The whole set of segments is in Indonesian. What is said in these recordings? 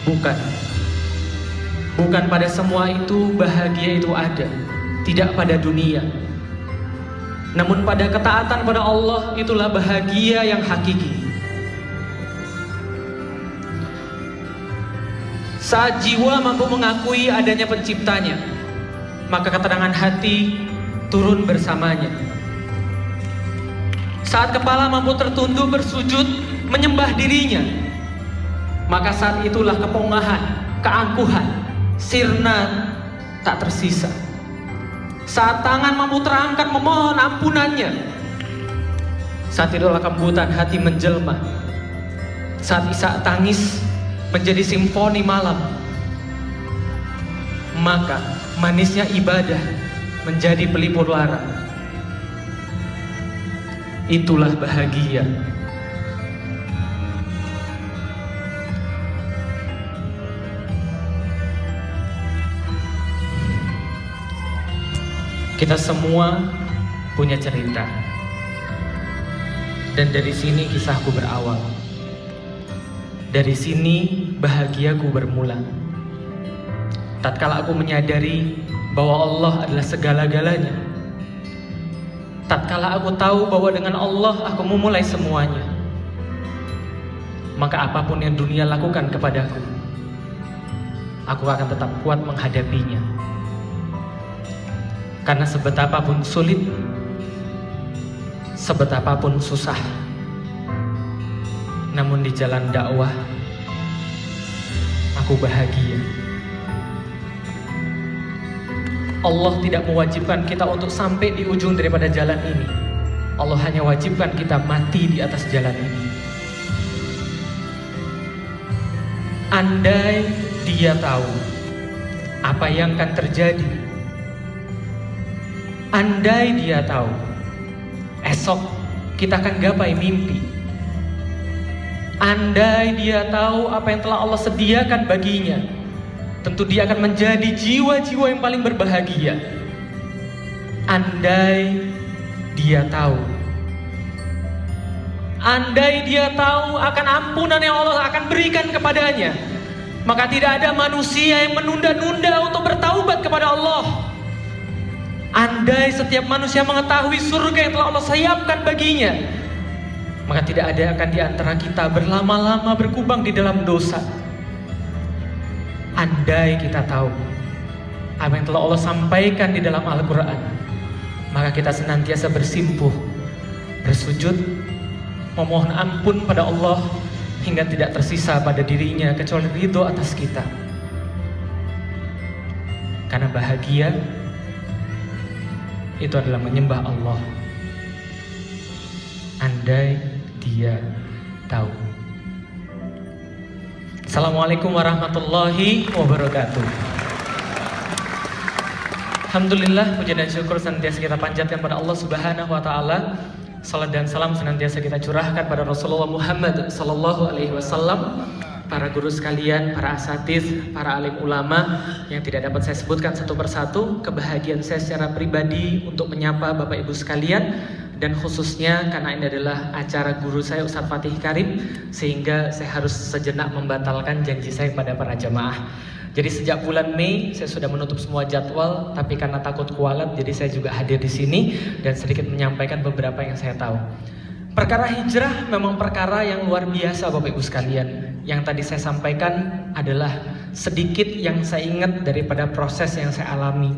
Bukan. Bukan pada semua itu bahagia itu ada. Tidak pada dunia. Namun pada ketaatan pada Allah itulah bahagia yang hakiki. Saat jiwa mampu mengakui adanya penciptanya, maka ketenangan hati turun bersamanya. Saat kepala mampu tertunduk bersujud menyembah dirinya, maka saat itulah kepongahan, keangkuhan, sirna tak tersisa. Saat tangan mampu terangkat memohon ampunannya, saat itulah kelembutan hati menjelma. Saat isak tangis menjadi simfoni malam, maka manisnya ibadah menjadi pelipur lara. Itulah bahagia. Kita semua punya cerita, dan dari sini kisahku berawal. Dari sini bahagiaku bermula. Tatkala aku menyadari bahwa Allah adalah segala-galanya. Tatkala aku tahu bahwa dengan Allah aku memulai semuanya, maka apapun yang dunia lakukan kepadaku, aku akan tetap kuat menghadapinya. Karena sebetapapun sulit, sebetapapun susah, namun di jalan dakwah aku bahagia. Allah tidak mewajibkan kita untuk sampai di ujung daripada jalan ini. Allah hanya wajibkan kita mati di atas jalan ini. Andai dia tahu apa yang akan terjadi, andai dia tahu esok kita akan gapai mimpi, andai dia tahu apa yang telah Allah sediakan baginya, tentu dia akan menjadi jiwa-jiwa yang paling berbahagia. Andai dia tahu, andai dia tahu akan ampunan yang Allah akan berikan kepadanya, maka tidak ada manusia yang menunda-nunda untuk bertaubat kepada Allah. Andai setiap manusia mengetahui surga yang telah Allah siapkan baginya, maka tidak ada akan di antara kita berlama-lama berkubang di dalam dosa. Andai kita tahu apa yang telah Allah sampaikan di dalam Al-Quran, maka kita senantiasa bersimpuh, bersujud, memohon ampun pada Allah hingga tidak tersisa pada dirinya kecuali ridho atas kita. Karena bahagia itu adalah menyembah Allah. Andai dia tahu. Assalamualaikum warahmatullahi wabarakatuh. Alhamdulillah, puja dan syukur senantiasa kita panjatkan pada Allah Subhanahu wa taala. Salat dan salam senantiasa kita curahkan pada Rasulullah Muhammad sallallahu alaihi wasallam. Para guru sekalian, para asatiz, para alim ulama yang tidak dapat saya sebutkan satu persatu, kebahagiaan saya secara pribadi untuk menyapa Bapak Ibu sekalian, dan khususnya karena ini adalah acara guru saya Ustadz Fatih Karim, sehingga saya harus sejenak membatalkan janji saya pada para jamaah. Jadi sejak bulan Mei saya sudah menutup semua jadwal, tapi karena takut kualat jadi saya juga hadir di sini dan sedikit menyampaikan beberapa yang saya tahu. Perkara hijrah memang perkara yang luar biasa Bapak Ibu sekalian. Yang tadi saya sampaikan adalah sedikit yang saya ingat daripada proses yang saya alami.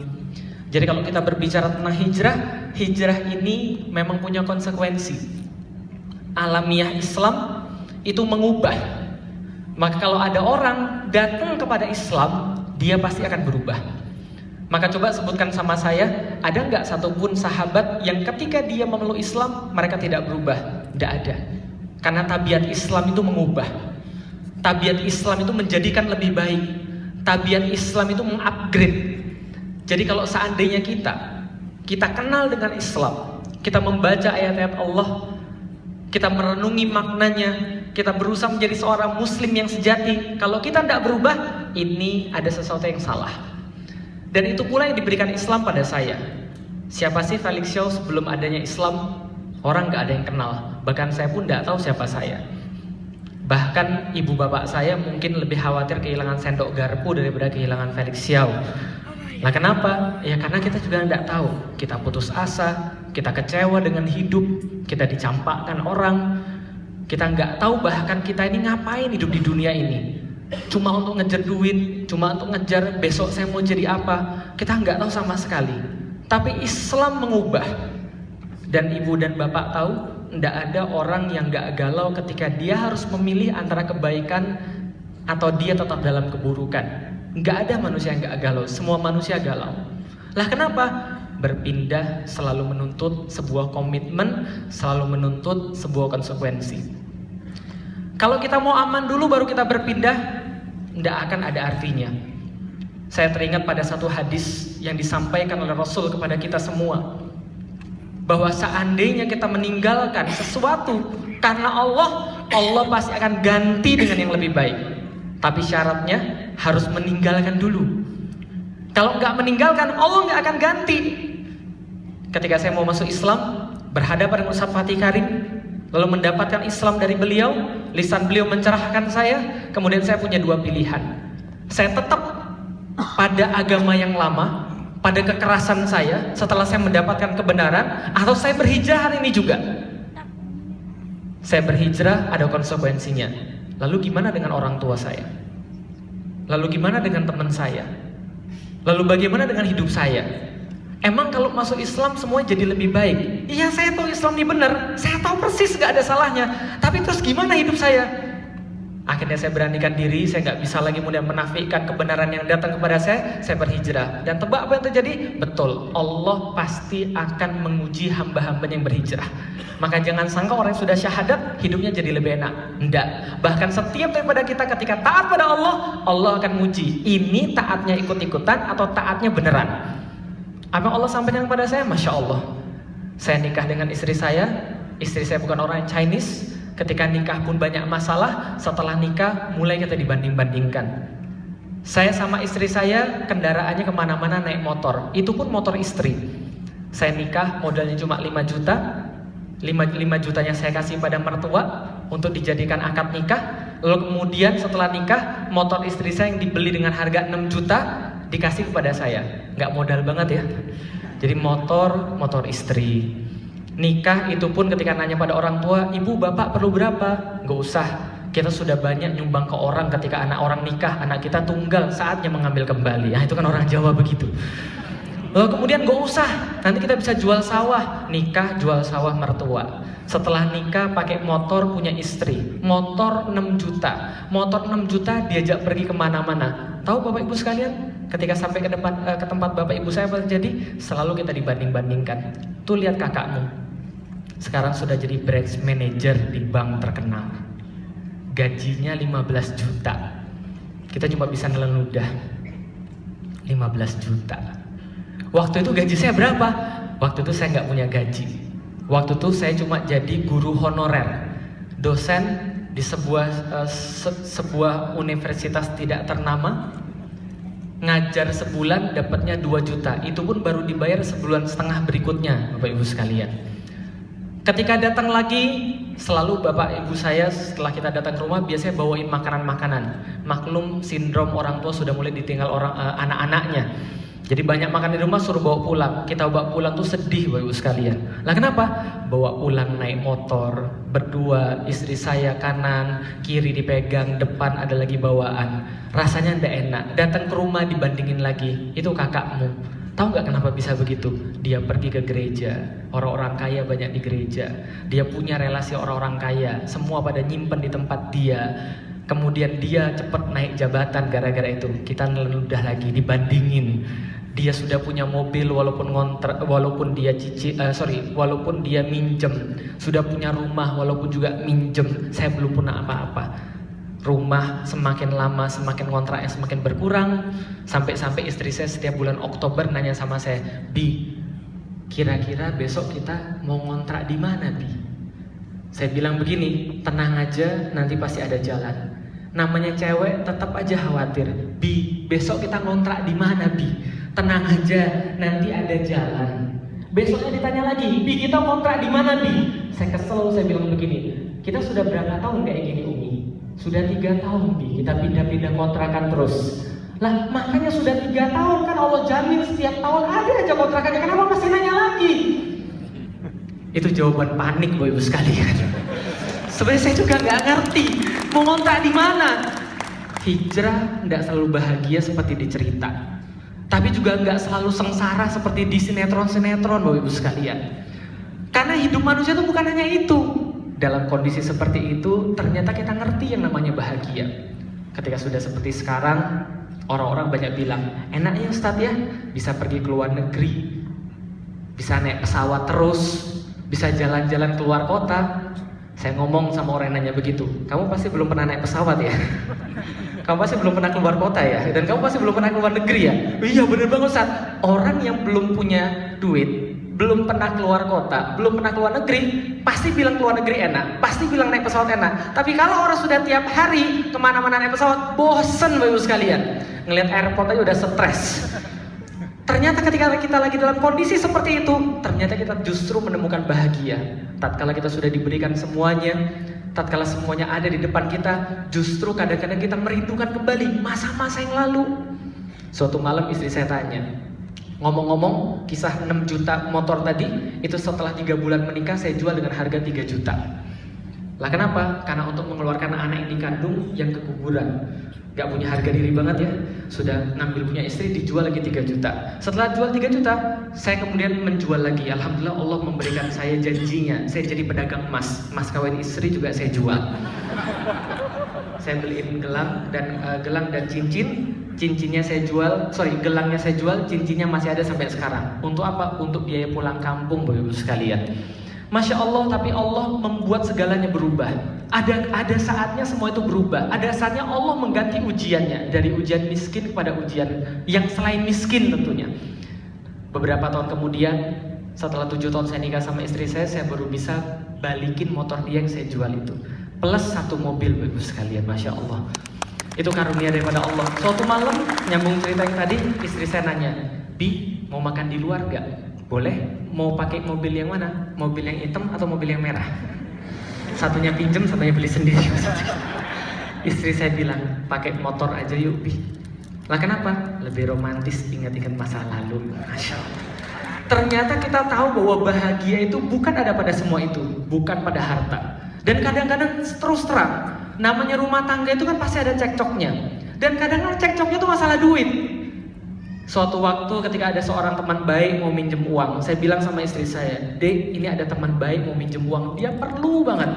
Jadi kalau kita berbicara tentang hijrah, hijrah ini memang punya konsekuensi. Alamiah Islam itu mengubah. Maka kalau ada orang datang kepada Islam, dia pasti akan berubah. Maka coba sebutkan sama saya, ada nggak satupun sahabat yang ketika dia memeluk Islam, mereka tidak berubah? Tidak ada. Karena tabiat Islam itu mengubah. Tabiat Islam itu menjadikan lebih baik. Tabiat Islam itu mengupgrade. Jadi kalau seandainya kita kenal dengan Islam, kita membaca ayat-ayat Allah, kita merenungi maknanya, kita berusaha menjadi seorang muslim yang sejati. Kalau kita tidak berubah, ini ada sesuatu yang salah. Dan itu pula yang diberikan Islam pada saya. Siapa sih Felix Shaw sebelum adanya Islam? Orang gak ada yang kenal. Bahkan saya pun tidak tahu siapa saya. Bahkan ibu bapak saya mungkin lebih khawatir kehilangan sendok garpu daripada kehilangan Felix Xiao. Nah kenapa? Ya karena kita juga tidak tahu. Kita putus asa, kita kecewa dengan hidup, kita dicampakkan orang. Kita nggak tahu bahkan kita ini ngapain hidup di dunia ini. Cuma untuk ngejar duit, cuma untuk ngejar besok saya mau jadi apa. Kita nggak tahu sama sekali. Tapi Islam mengubah. Dan ibu dan bapak tahu, tidak ada orang yang nggak galau ketika dia harus memilih antara kebaikan atau dia tetap dalam keburukan. Nggak ada manusia yang nggak galau, semua manusia galau. Lah kenapa? Berpindah selalu menuntut sebuah komitmen, selalu menuntut sebuah konsekuensi. Kalau kita mau aman dulu baru kita berpindah, nggak akan ada artinya. Saya teringat pada satu hadis yang disampaikan oleh Rasul kepada kita semua, bahwa seandainya kita meninggalkan sesuatu karena Allah, Allah pasti akan ganti dengan yang lebih baik. Tapi syaratnya harus meninggalkan dulu. Kalau nggak meninggalkan, Allah nggak akan ganti. Ketika saya mau masuk Islam, berhadapan dengan Ustaz Fatih Karim, lalu mendapatkan Islam dari beliau, lisan beliau mencerahkan saya, kemudian saya punya dua pilihan. Saya tetap pada agama yang lama, pada kekerasan saya setelah saya mendapatkan kebenaran, atau saya berhijrah hari ini juga. Saya berhijrah ada konsekuensinya. Lalu gimana dengan orang tua saya? Lalu gimana dengan teman saya? Lalu bagaimana dengan hidup saya? Emang kalau masuk Islam semuanya jadi lebih baik? Iya, saya tahu Islam ini benar, saya tahu persis gak ada salahnya. Tapi terus gimana hidup saya? Akhirnya saya beranikan diri, saya nggak bisa lagi kemudian menafikan kebenaran yang datang kepada saya berhijrah. Dan tebak apa yang terjadi? Betul, Allah pasti akan menguji hamba-hamba yang berhijrah. Maka jangan sangka orang yang sudah syahadat hidupnya jadi lebih enak. Enggak. Bahkan setiap daripada kita ketika taat pada Allah, Allah akan menguji. Ini taatnya ikut-ikutan atau taatnya beneran. Apa yang Allah sampaikan kepada saya? Masya Allah. Saya nikah dengan istri saya bukan orang yang Chinese. Ketika nikah pun banyak masalah, setelah nikah mulai kita dibanding-bandingkan. Saya sama istri saya kendaraannya kemana-mana naik motor, itu pun motor istri. Saya nikah modalnya cuma 5 juta, 5 jutanya saya kasih pada mertua untuk dijadikan akad nikah. Lalu kemudian setelah nikah, motor istri saya yang dibeli dengan harga 6 juta dikasih kepada saya. Nggak modal banget ya. Jadi motor istri. Nikah itu pun ketika nanya pada orang tua, ibu bapak perlu berapa? Nggak usah, kita sudah banyak nyumbang ke orang. Ketika anak orang nikah, anak kita tunggal, saatnya mengambil kembali. Nah itu kan orang Jawa begitu. Lalu kemudian nggak usah, nanti kita bisa jual sawah. Nikah jual sawah mertua. Setelah nikah pakai motor punya istri, motor 6 juta. Motor 6 juta diajak pergi kemana-mana. Tahu bapak ibu sekalian? Ketika sampai ke tempat bapak ibu saya apa terjadi? Selalu kita dibanding-bandingkan. Tuh lihat kakakmu, sekarang sudah jadi branch manager di bank terkenal. Gajinya 15 juta. Kita cuma bisa nelen ludah. 15 juta. Waktu itu gaji saya berapa? Waktu itu saya nggak punya gaji. Waktu itu saya cuma jadi guru honorer, dosen di sebuah universitas tidak ternama. Ngajar sebulan dapatnya 2 juta. Itu pun baru dibayar sebulan setengah berikutnya, Bapak Ibu sekalian. Ketika datang lagi, selalu bapak ibu saya setelah kita datang ke rumah biasanya bawain makanan-makanan. Maklum sindrom orang tua sudah mulai ditinggal anak-anaknya. Jadi banyak makan di rumah suruh bawa pulang. Kita bawa pulang tuh sedih Bapak Ibu sekalian. Lah kenapa? Bawa pulang naik motor berdua, istri saya kanan, kiri dipegang, depan ada lagi bawaan. Rasanya ndak enak. Datang ke rumah dibandingin lagi. Itu kakakmu. Tahu nggak kenapa bisa begitu? Dia pergi ke gereja, orang-orang kaya banyak di gereja. Dia punya relasi orang-orang kaya, semua pada nyimpen di tempat dia. Kemudian dia cepat naik jabatan gara-gara itu. Kita neludah lagi, dibandingin. Dia sudah punya mobil walaupun walaupun dia minjem. Sudah punya rumah walaupun juga minjem. Saya belum punya apa-apa. Rumah semakin lama semakin kontraknya semakin berkurang, sampai istri saya setiap bulan Oktober nanya sama saya, Bi, kira-kira besok kita mau ngontrak di mana, Bi? Saya bilang begini, tenang aja, nanti pasti ada jalan. Namanya cewek tetap aja khawatir. Bi, besok kita ngontrak di mana, Bi? Tenang aja, nanti ada jalan. Besoknya ditanya lagi, Bi, kita ngontrak di mana, Bi? Saya kesel, saya bilang begini, kita sudah berapa tahun kayak gini, Umi? Sudah 3 tahun Bi, kita pindah-pindah kontrakan terus. Lah makanya sudah 3 tahun kan Allah jamin setiap tahun ada aja kontrakannya, kenapa masih nanya lagi? Itu jawaban panik Bapak Ibu sekalian. Sebenarnya saya juga nggak ngerti mau ngontrak di mana. Hijrah nggak selalu bahagia seperti dicerita, tapi juga nggak selalu sengsara seperti di sinetron-sinetron Bapak Ibu sekalian. Karena hidup manusia itu bukan hanya itu. Dalam kondisi seperti itu, ternyata kita ngerti yang namanya bahagia. Ketika sudah seperti sekarang, orang-orang banyak bilang, enaknya Ustadz ya, bisa pergi ke luar negeri, bisa naik pesawat terus, bisa jalan-jalan keluar kota. Saya ngomong sama orang yang nanya begitu, kamu pasti belum pernah naik pesawat ya? Kamu pasti belum pernah keluar kota ya? Dan kamu pasti belum pernah keluar negeri ya? Iya bener banget Ustadz. Orang yang belum punya duit, belum pernah keluar kota, belum pernah keluar negeri, pasti bilang keluar negeri enak, pasti bilang naik pesawat enak. Tapi kalau orang sudah tiap hari kemana-mana naik pesawat, bosen Bapak Ibu sekalian. Ngelihat airport aja udah stres. Ternyata ketika kita lagi dalam kondisi seperti itu, ternyata kita justru menemukan bahagia. Tatkala kita sudah diberikan semuanya, tatkala semuanya ada di depan kita, justru kadang-kadang kita merindukan kembali masa-masa yang lalu. Suatu malam istri saya tanya, ngomong-ngomong kisah 6 juta motor tadi, itu setelah 3 bulan menikah saya jual dengan harga 3 juta. Lah kenapa? Karena untuk mengeluarkan anak yang dikandung yang keguguran. Gak punya harga diri banget ya, sudah ngambil punya istri, dijual lagi 3 juta. Setelah jual 3 juta, saya kemudian menjual lagi. Alhamdulillah Allah memberikan saya janjinya, saya jadi pedagang emas. Mas kawin istri juga saya jual. Saya beliin gelang dan cincin. Cincinnya saya jual, gelangnya saya jual, cincinnya masih ada sampai sekarang. Untuk apa? Untuk biaya pulang kampung Bapak Ibu sekalian. Masya Allah, tapi Allah membuat segalanya berubah. Ada saatnya semua itu berubah. Ada saatnya Allah mengganti ujiannya dari ujian miskin kepada ujian yang selain miskin tentunya. Beberapa tahun kemudian, setelah 7 tahun saya nikah sama istri saya baru bisa balikin motor dia yang saya jual itu. Plus 1 mobil Bapak Ibu sekalian, Masya Allah. Itu karunia daripada Allah. Suatu malam, nyambung cerita yang tadi, istri saya nanya, Bi, mau makan di luar gak? Boleh. Mau pakai mobil yang mana? Mobil yang hitam atau mobil yang merah? Satunya pinjem, satunya beli sendiri. Istri saya bilang, pakai motor aja yuk Bi. Lah kenapa? Lebih romantis, ingat-ingat masa lalu. Masya Allah. Ternyata kita tahu bahwa bahagia itu bukan ada pada semua itu, bukan pada harta. Dan kadang-kadang terus terang, namanya rumah tangga itu kan pasti ada cekcoknya. Dan kadang-kadang cekcoknya itu masalah duit. Suatu waktu ketika ada seorang teman baik mau minjem uang, saya bilang sama istri saya, Dek, ini ada teman baik mau minjem uang, dia perlu banget.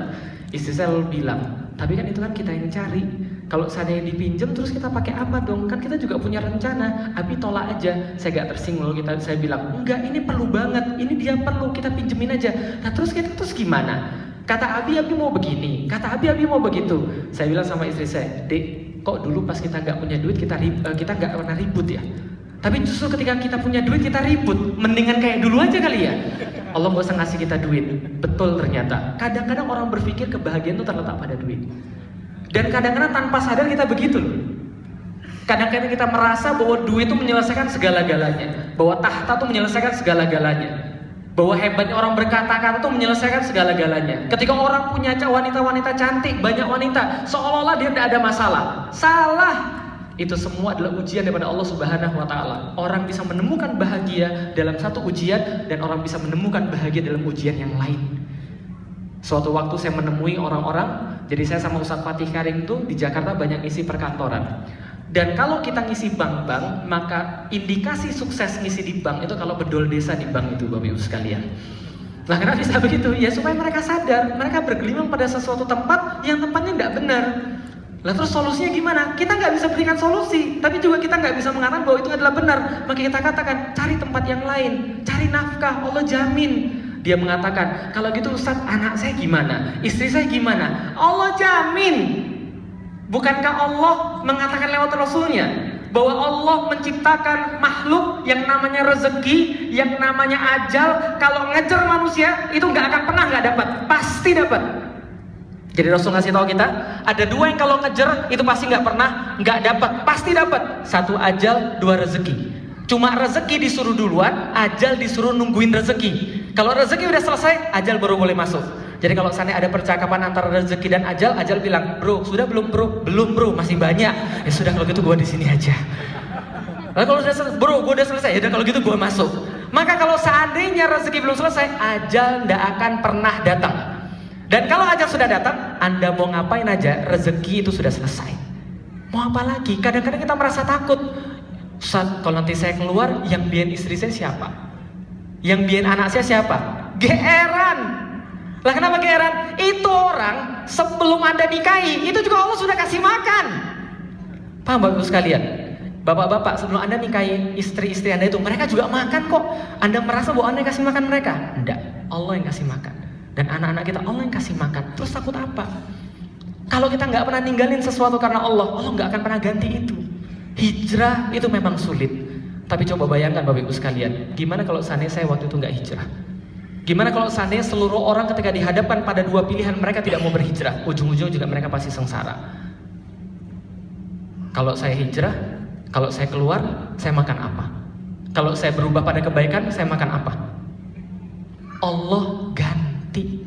Istri saya lalu bilang, tapi kan itu kan kita yang cari. Kalau seandainya dipinjem terus kita pakai apa dong? Kan kita juga punya rencana. Abi tolak aja. Saya gak tersinggung, saya bilang, enggak, ini perlu banget, ini dia perlu, kita pinjemin aja. Nah terus gimana? Kata Abi mau begini, kata Abi mau begitu. Saya bilang sama istri saya, Dek, kok dulu pas kita nggak punya duit kita nggak pernah ribut ya? Tapi justru ketika kita punya duit kita ribut. Mendingan kayak dulu aja kali ya. Allah nggak usah ngasih kita duit. Betul ternyata. Kadang-kadang orang berpikir kebahagiaan itu terletak pada duit. Dan kadang-kadang tanpa sadar kita begitu loh. Kadang-kadang kita merasa bahwa duit itu menyelesaikan segala-galanya, bahwa tahta itu menyelesaikan segala-galanya, bahwa hebatnya orang berkata-kata itu menyelesaikan segala-galanya. Ketika orang punya wanita-wanita cantik, banyak wanita, seolah-olah dia tidak ada masalah. Salah. Itu semua adalah ujian daripada Allah Subhanahu wa Ta'ala. Orang bisa menemukan bahagia dalam satu ujian, dan orang bisa menemukan bahagia dalam ujian yang lain. Suatu waktu saya menemui orang-orang, jadi saya sama Ustadz Fatih Karim itu di Jakarta banyak isi perkantoran. Dan kalau kita ngisi bank-bank, maka indikasi sukses ngisi di bank itu kalau bedol desa di bank itu Bapak Ibu sekalian. Nah kenapa bisa begitu? Ya supaya mereka sadar, mereka bergelimang pada sesuatu tempat yang tempatnya tidak benar. Lah terus solusinya gimana? Kita nggak bisa berikan solusi, tapi juga kita nggak bisa mengatakan bahwa itu adalah benar. Maka kita katakan, cari tempat yang lain, cari nafkah, Allah jamin. Dia mengatakan, kalau gitu Ustaz, anak saya gimana? Istri saya gimana? Allah jamin. Bukankah Allah mengatakan lewat Rasulnya bahwa Allah menciptakan makhluk yang namanya rezeki, yang namanya ajal. Kalau ngejar manusia itu nggak akan pernah nggak dapat, pasti dapat. Jadi Rasul ngasih tahu kita ada 2 yang kalau ngejar itu pasti nggak pernah nggak dapat, pasti dapat. 1 ajal, 2 rezeki. Cuma rezeki disuruh duluan, ajal disuruh nungguin rezeki. Kalau rezeki udah selesai, ajal baru boleh masuk. Jadi kalau sana ada percakapan antara rezeki dan ajal, ajal bilang, bro, sudah belum bro? Belum bro, masih banyak. Ya sudah kalau gitu gue di sini aja. Lalu kalau sudah selesai, bro, gue udah selesai. Ya udah kalau gitu gue masuk. Maka kalau seandainya rezeki belum selesai, ajal tidak akan pernah datang. Dan kalau ajal sudah datang, Anda mau ngapain aja, rezeki itu sudah selesai. Mau apa lagi? Kadang-kadang kita merasa takut. Ustaz, kalau nanti saya keluar, yang biayain istri saya siapa? Yang biayain anak saya siapa? Geeran. Lah kenapa geeran? Itu orang sebelum Anda nikahi, itu juga Allah sudah kasih makan. Paham Bapak-Ibu sekalian? Bapak-bapak sebelum Anda nikahi istri-istri Anda itu, mereka juga makan kok. Anda merasa bahwa Anda yang kasih makan mereka? Enggak, Allah yang kasih makan. Dan anak-anak kita Allah yang kasih makan. Terus takut apa? Kalau kita nggak pernah ninggalin sesuatu karena Allah, Allah nggak akan pernah ganti itu. Hijrah itu memang sulit. Tapi coba bayangkan Bapak-Ibu sekalian, gimana kalau seandainya saya waktu itu nggak hijrah? Gimana kalau seandainya seluruh orang ketika dihadapkan pada dua pilihan mereka tidak mau berhijrah, ujung-ujung juga mereka pasti sengsara. Kalau saya hijrah, kalau saya keluar, saya makan apa? Kalau saya berubah pada kebaikan, saya makan apa? Allah ganti.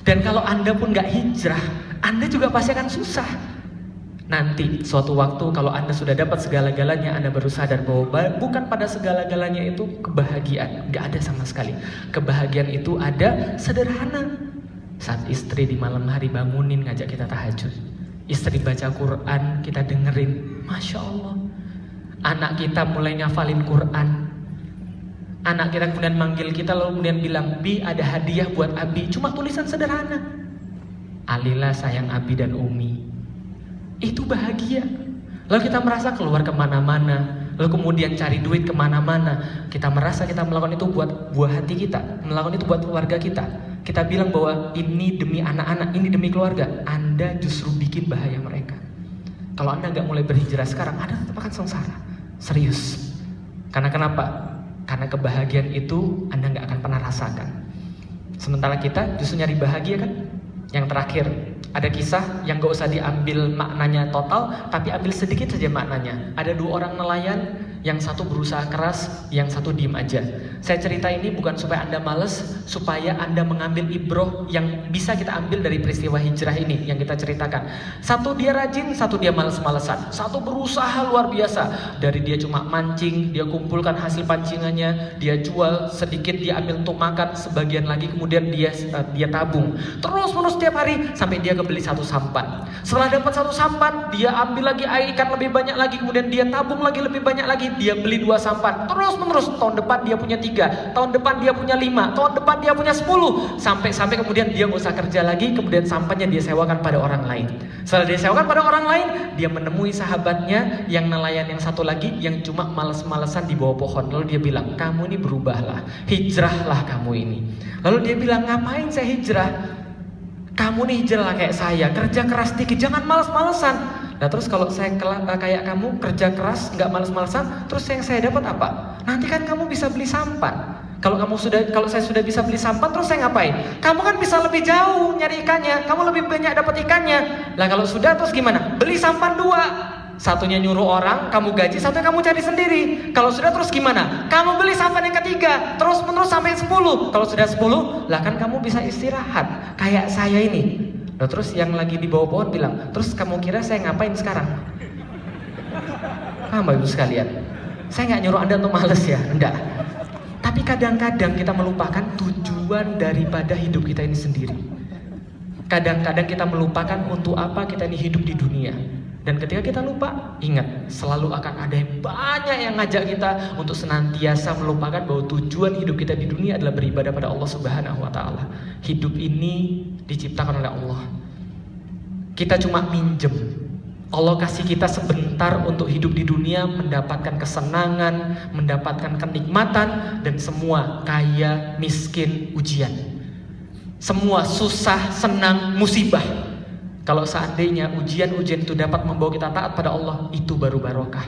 Dan kalau Anda pun gak hijrah, Anda juga pasti akan susah. Nanti suatu waktu kalau Anda sudah dapat segala-galanya, Anda baru sadar bahwa bukan pada segala-galanya itu kebahagiaan. Gak ada sama sekali. Kebahagiaan itu ada sederhana. Saat istri di malam hari bangunin ngajak kita tahajud, istri baca Quran kita dengerin, Masya Allah. Anak kita mulai ngafalin Quran. Anak kita kemudian manggil kita lalu kemudian bilang, Bi ada hadiah buat Abi. Cuma tulisan sederhana, Alila sayang Abi dan Umi. Itu bahagia. Lalu kita merasa keluar kemana-mana, lalu kemudian cari duit kemana-mana. Kita merasa kita melakukan itu buat buah hati kita, melakukan itu buat keluarga kita. Kita bilang bahwa ini demi anak-anak, ini demi keluarga. Anda justru bikin bahaya mereka. Kalau Anda nggak mulai berhijrah sekarang, Anda tetap akan sengsara. Serius. Karena kenapa? Karena kebahagiaan itu Anda nggak akan pernah rasakan. Sementara kita justru nyari bahagia kan? Yang terakhir, ada kisah yang gak usah diambil maknanya total, tapi ambil sedikit saja maknanya. Ada dua orang nelayan, yang satu berusaha keras, yang satu diem aja. Saya cerita ini bukan supaya Anda males, supaya Anda mengambil ibroh yang bisa kita ambil dari peristiwa hijrah ini yang kita ceritakan. Satu dia rajin, satu dia males-malesan. Satu berusaha luar biasa. Dari dia cuma mancing, dia kumpulkan hasil pancingannya, dia jual sedikit, dia ambil untuk makan, sebagian lagi kemudian dia tabung. Terus-menerus setiap hari sampai dia kebeli satu sampan. Setelah dapat satu sampan, dia ambil lagi air ikan lebih banyak lagi, kemudian dia tabung lagi lebih banyak lagi. Dia beli 2 sampan, terus menerus. Tahun depan dia punya 3, tahun depan dia punya 5, tahun depan dia punya 10, sampai kemudian dia nggak usah kerja lagi, kemudian sampannya dia sewakan pada orang lain. Setelah dia sewakan pada orang lain, dia menemui sahabatnya yang nelayan yang satu lagi yang cuma males-malesan di bawah pohon. Lalu dia bilang, kamu ini berubahlah, hijrahlah kamu ini. Lalu dia bilang, ngapain saya hijrah? Kamu nih hijrahlah kayak saya, kerja keras dikit, jangan males-malesan. Nah terus kalau saya kayak kamu kerja keras, nggak males-malesan, terus yang saya dapat apa? Nanti kan kamu bisa beli sampan. Kalau saya sudah bisa beli sampan, terus saya ngapain? Kamu kan bisa lebih jauh nyari ikannya, kamu lebih banyak dapat ikannya. Lah kalau sudah terus gimana? Beli sampan 2. Satunya nyuruh orang, kamu gaji, satunya kamu cari sendiri. Kalau sudah terus gimana? Kamu beli sampan yang ketiga, terus menerus sampai 10. Kalau sudah 10, lah kan kamu bisa istirahat. Kayak saya ini. Nah, terus yang lagi di bawah pohon bilang, terus kamu kira saya ngapain sekarang? Paham Bapak Ibu sekalian? Saya nggak nyuruh Anda untuk males ya, enggak. Tapi kadang-kadang kita melupakan tujuan daripada hidup kita ini sendiri. Kadang-kadang kita melupakan untuk apa kita ini hidup di dunia. Dan ketika kita lupa, ingat, selalu akan ada yang banyak yang ngajak kita untuk senantiasa melupakan bahwa tujuan hidup kita di dunia adalah beribadah pada Allah Subhanahu wa Ta'ala. Hidup ini diciptakan oleh Allah. Kita cuma minjem. Allah kasih kita sebentar untuk hidup di dunia, mendapatkan kesenangan, mendapatkan kenikmatan, dan semua kaya, miskin, ujian. Semua susah, senang, musibah. Kalau seandainya ujian-ujian itu dapat membawa kita taat pada Allah, itu baru barokah.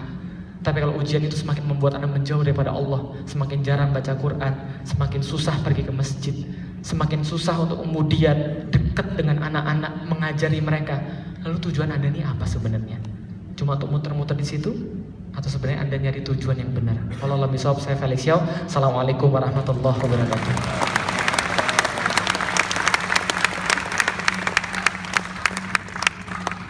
Tapi kalau ujian itu semakin membuat Anda menjauh daripada Allah, semakin jarang baca Quran, semakin susah pergi ke masjid, semakin susah untuk kemudian dekat dengan anak-anak, mengajari mereka. Lalu tujuan Anda ini apa sebenarnya? Cuma untuk muter-muter di situ? Atau sebenarnya Anda nyari tujuan yang benar? Kalau lebih soal saya Felix Yao. Assalamualaikum warahmatullahi wabarakatuh.